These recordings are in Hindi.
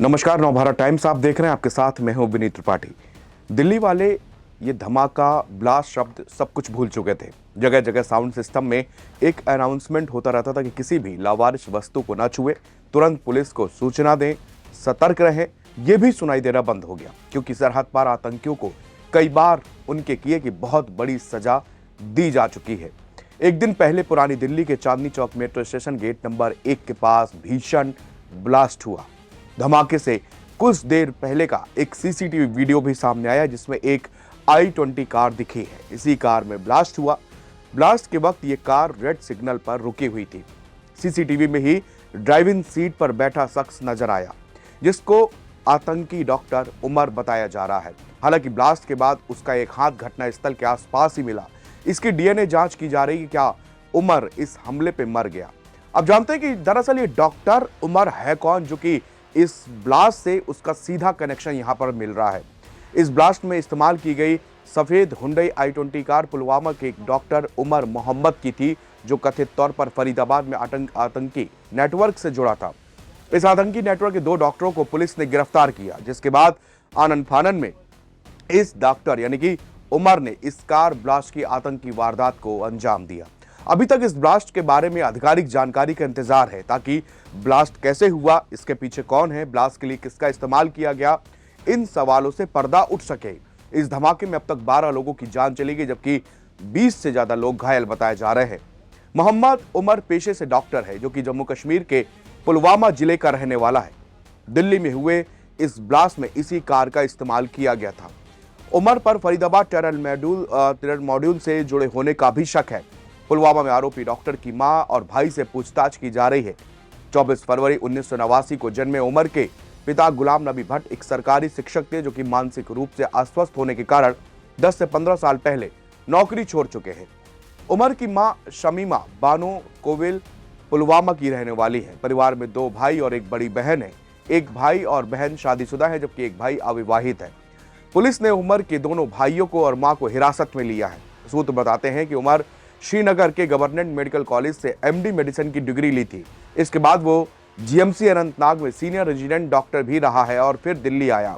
नमस्कार, नवभारत टाइम्स आप देख रहे हैं। आपके साथ मैं हूं विनीत त्रिपाठी। दिल्ली वाले ये धमाका ब्लास्ट शब्द सब कुछ भूल चुके थे। जगह जगह साउंड सिस्टम में एक अनाउंसमेंट होता रहता था कि किसी भी लावारिस वस्तु को न छुए, तुरंत पुलिस को सूचना दें, सतर्क रहें। यह भी सुनाई देना बंद हो गया क्योंकि सरहद पार आतंकियों को कई बार उनके किए की बहुत बड़ी सजा दी जा चुकी है। एक दिन पहले पुरानी दिल्ली के Chandni Chowk metro station gate number 1 के पास भीषण ब्लास्ट हुआ। धमाके से कुछ देर पहले का एक सीसीटीवी वीडियो भी सामने आया जिसमें एक i20 कार दिखी है। इसी कार में ब्लास्ट हुआ। ब्लास्ट के वक्त ये कार रेड सिग्नल पर रुकी हुई थी। सीसीटीवी में ही ड्राइविंग सीट पर बैठा शख्स नजर आया जिसको आतंकी डॉक्टर उमर बताया जा रहा है। हालांकि ब्लास्ट के बाद उसका एक हाथ घटनास्थल के आसपास ही मिला। इसकी डीएनए जांच की जा रही है। क्या उमर इस हमले पे मर गया? अब जानते हैं कि दरअसल ये डॉक्टर उमर है कौन, जो कि इस ब्लास्ट से उसका सीधा कनेक्शन यहां पर मिल रहा है। इस ब्लास्ट में इस्तेमाल की गई सफेद हुंडई i20 कार पुलवामा के एक डॉक्टर उमर मोहम्मद की थी, जो कथित तौर पर फरीदाबाद में आतंकी नेटवर्क से जुड़ा था। इस आतंकी नेटवर्क के 2 डॉक्टरों को पुलिस ने गिरफ्तार किया, जिसके बाद आनन फानन में इस डॉक्टर यानी कि उमर ने इस कार ब्लास्ट की आतंकी वारदात को अंजाम दिया। अभी तक इस ब्लास्ट के बारे में आधिकारिक जानकारी का इंतजार है ताकि ब्लास्ट कैसे हुआ, इसके पीछे कौन है, ब्लास्ट के लिए किसका इस्तेमाल किया गया, इन सवालों से पर्दा उठ सके। इस धमाके में अब तक 12 लोगों की जान चली गई, जबकि 20 से ज्यादा लोग घायल बताए जा रहे हैं। मोहम्मद उमर पेशे से डॉक्टर है, जो कि जम्मू कश्मीर के पुलवामा जिले का रहने वाला है। दिल्ली में हुए इस ब्लास्ट में इसी कार का इस्तेमाल किया गया था। उमर पर फरीदाबाद टेरर मॉड्यूल से जुड़े होने का भी शक है। पुलवामा में आरोपी डॉक्टर की मां और भाई से पूछताछ की जा रही है। 24 फरवरी 1989 को जन्मे उमर के पिता गुलाम नबी भट्ट एक सरकारी शिक्षक थे, जो कि मानसिक रूप से अस्वस्थ होने के कारण 10 से 15 साल पहले नौकरी छोड़ चुके हैं। उमर की मां शमीमा बानो कोविल पुलवामा की रहने वाली है। परिवार में 2 भाई और एक बड़ी बहन है। एक भाई और बहन शादीशुदा है, जबकि एक भाई अविवाहित है। पुलिस ने उमर के दोनों भाइयों को और मां को हिरासत में लिया है। सूत्र बताते हैं कि उमर श्रीनगर के गवर्नमेंट मेडिकल कॉलेज से एमडी मेडिसिन की डिग्री ली थी। इसके बाद वो जीएमसी अनंतनाग में सीनियर रेजिडेंट डॉक्टर भी रहा है और फिर दिल्ली आया।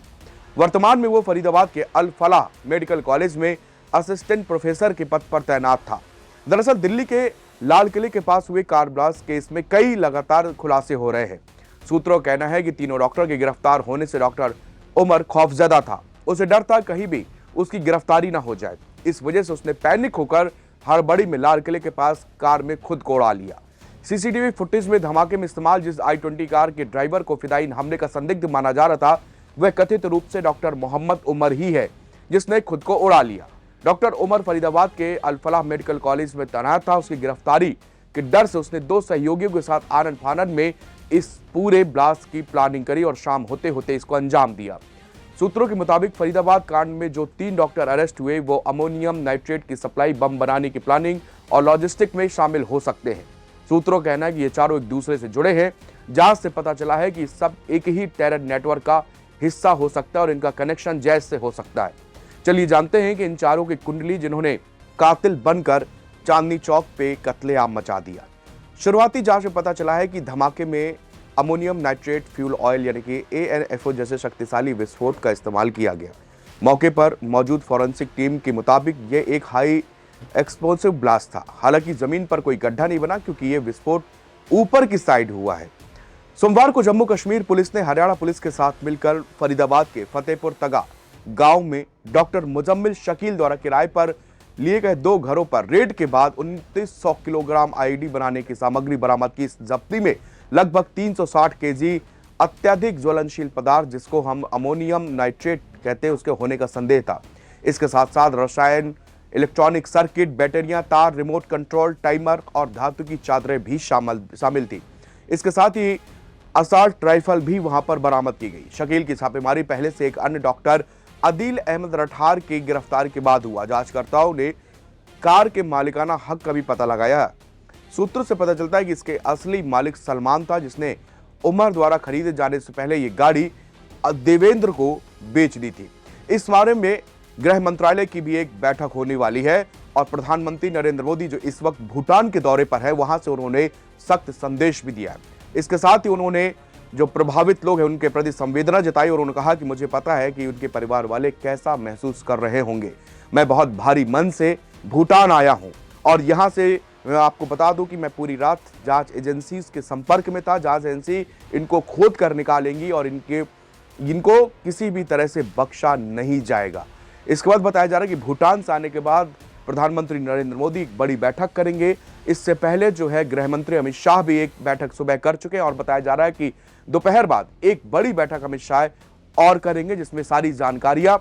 वर्तमान में वो फरीदाबाद के अल फलाह मेडिकल कॉलेज में असिस्टेंट प्रोफेसर के पद पर तैनात था। दरअसल दिल्ली के लाल किले के पास हुए कार ब्लास्ट केस में कई लगातार खुलासे हो रहे हैं। सूत्रों का कहना है कि तीनों डॉक्टर के गिरफ्तार होने से डॉक्टर उमर खौफजदा था। उसे डर था कहीं भी उसकी गिरफ्तारी ना हो जाए। इस वजह से उसने पैनिक होकर हड़बड़ी में लाल किले के पास कार में खुद को उड़ा लिया। सीसीटीवी फुटेज में धमाके में इस्तेमाल जिस i20 कार के ड्राइवर को फिदायीन हमले का संदिग्ध माना जा रहा था, वह कथित रूप से डॉक्टर मोहम्मद उमर ही है, जिसने खुद को उड़ा लिया। डॉक्टर उमर फरीदाबाद के अल फलाह मेडिकल कॉलेज में तैनात था। उसकी गिरफ्तारी के डर से उसने 2 सहयोगियों के साथ आनन फानन में इस पूरे ब्लास्ट की प्लानिंग करी और शाम होते होते इसको अंजाम दिया। सूत्रों के मुताबिक फरीदाबाद कांड में जो 3 डॉक्टर अरेस्ट हुए वो अमोनियम नाइट्रेट की सप्लाई, बम बनाने की प्लानिंग और लॉजिस्टिक में शामिल हो सकते हैं। सूत्रों का कहना है कि ये चारों एक दूसरे से जुड़े हैं। जांच से पता चला है कि सब एक ही टेरर नेटवर्क का हिस्सा हो सकता है और इनका कनेक्शन जैश से हो सकता है। चलिए जानते हैं कि इन चारों की कुंडली, जिन्होंने कातिल बनकर चांदनी चौक पे कत्लेआम मचा दिया। शुरुआती जांच में पता चला है कि धमाके में अमोनियम नाइट्रेट फ्यूल ऑयल यानी कि ANFO जैसे शक्तिशाली विस्फोट का इस्तेमाल किया गया। मौके पर मौजूद फॉरेंसिक टीम के मुताबिक यह एक हाई एक्सप्लोसिव ब्लास्ट था। हालांकि जमीन पर कोई गड्ढा नहीं बना क्योंकि यह विस्फोट ऊपर की साइड हुआ है। सोमवार को जम्मू कश्मीर पुलिस ने हरियाणा पुलिस के साथ मिलकर फरीदाबाद के फतेहपुर तगा गांव में डॉक्टर मुजम्मिल शकील द्वारा किराए पर लिए गए 2 घरों पर रेड के बाद 2900 किलोग्राम आईडी बनाने की सामग्री बरामद की। इस जब्ती में लगभग 360 केजी अत्यधिक ज्वलनशील पदार्थ, जिसको हम अमोनियम नाइट्रेट कहते हैं, उसके होने का संदेह था। इसके साथ साथ रसायन, इलेक्ट्रॉनिक सर्किट, बैटरियां, तार, रिमोट कंट्रोल, टाइमर और धातु की चादरें भी शामिल थी। इसके साथ ही असॉल्ट राइफल भी वहां पर बरामद की गई। शकील की छापेमारी पहले से एक अन्य डॉक्टर अदील अहमद रठार की गिरफ्तारी के बाद हुआ। जांचकर्ताओं ने कार के मालिकाना हक का भी पता लगाया। सूत्रों से पता चलता है कि इसके असली मालिक सलमान था, जिसने उमर द्वारा खरीदे जाने से पहले ये गाड़ी देवेंद्र को बेच दी थी। इस बारे में गृह मंत्रालय की भी एक बैठक होने वाली है और प्रधानमंत्री नरेंद्र मोदी, जो इस वक्त भूटान के दौरे पर है, वहां से उन्होंने सख्त संदेश भी दिया है। इसके साथ ही उन्होंने जो प्रभावित लोग हैं उनके प्रति संवेदना जताई और उन्होंने कहा कि मुझे पता है कि उनके परिवार वाले कैसा महसूस कर रहे होंगे। मैं बहुत भारी मन से भूटान आया हूं और यहां से मैं आपको बता दूं कि मैं पूरी रात जांच एजेंसी के संपर्क में था। जांच एजेंसी इनको खोद कर निकालेंगी और इनको किसी भी तरह से बख्शा नहीं जाएगा। इसके बाद बताया जा रहा है कि भूटान से आने के बाद प्रधानमंत्री नरेंद्र मोदी एक बड़ी बैठक करेंगे। इससे पहले जो है गृह मंत्री अमित शाह भी एक बैठक सुबह कर चुके हैं और बताया जा रहा है कि दोपहर बाद एक बड़ी बैठक अमित शाह और करेंगे जिसमें सारी जानकारियां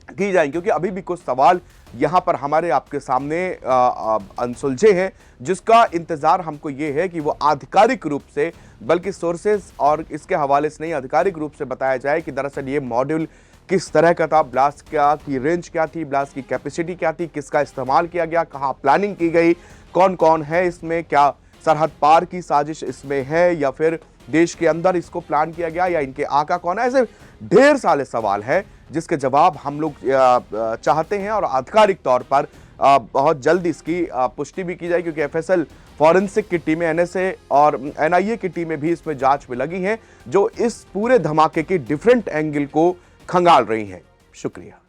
की जाएंगी, क्योंकि अभी भी कुछ सवाल यहां पर हमारे आपके सामने अनसुलझे हैं, जिसका इंतजार हमको ये है कि वो आधिकारिक रूप से, बल्कि सोर्सेज और इसके हवाले से नहीं, आधिकारिक रूप से बताया जाए कि दरअसल ये मॉड्यूल किस तरह का था, ब्लास्ट क्या की रेंज क्या थी, ब्लास्ट की कैपेसिटी क्या थी, किसका इस्तेमाल किया गया, कहां प्लानिंग की गई, कौन कौन है इसमें, क्या सरहद पार की साजिश इसमें है या फिर देश के अंदर इसको प्लान किया गया, या इनके आका कौन है। ऐसे ढेर सारे सवाल हैं जिसके जवाब हम लोग चाहते हैं और आधिकारिक तौर पर बहुत जल्द इसकी पुष्टि भी की जाए, क्योंकि एफएसएल फॉरेंसिक की टीमें, एनएसए और एनआईए की टीमें भी इसमें जांच में लगी हैं, जो इस पूरे धमाके की डिफरेंट एंगल को खंगाल रही हैं। शुक्रिया।